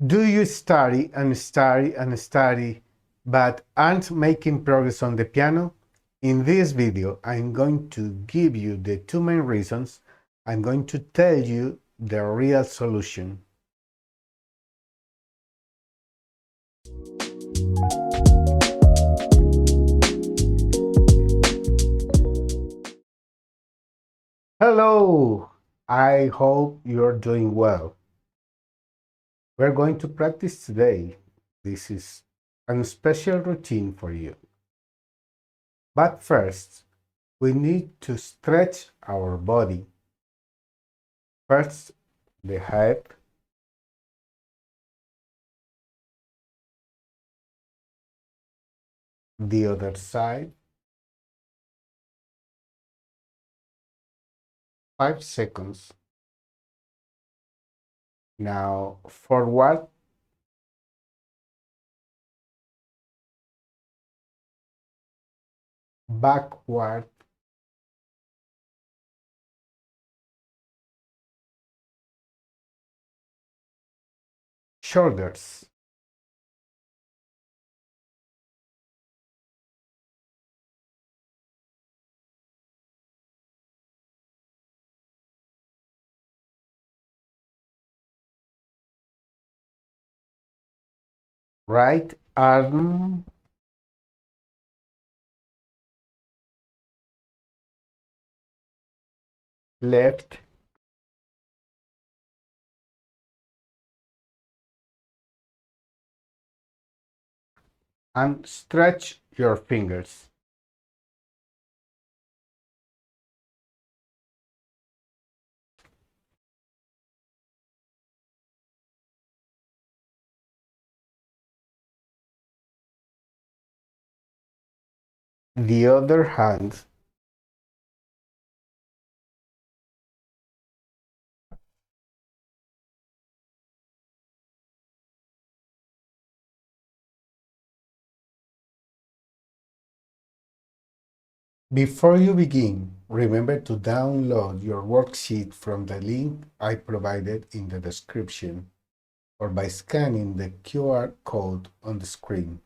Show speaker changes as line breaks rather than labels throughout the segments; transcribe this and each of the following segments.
Do you study and study and study, but aren't making progress on the piano? In this video, I'm going to give you the two main reasons. I'm going to tell you the real solution. Hello! I hope you're doing well. We're going to practice today. This is a special routine for you. But first, we need to stretch our body. First, the head, the other side, 5 seconds. Now forward, backward, shoulders, right arm, left, and stretch your fingers. The other hand, before you begin, remember to download your worksheet from the link I provided in the description or by scanning the QR code on the screen.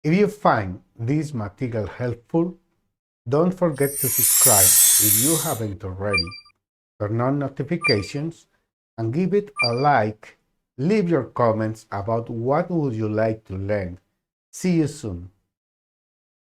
If you find this material helpful, don't forget to subscribe if you haven't already, turn on notifications, and give it a like. Leave your comments about what would you like to learn. See you soon.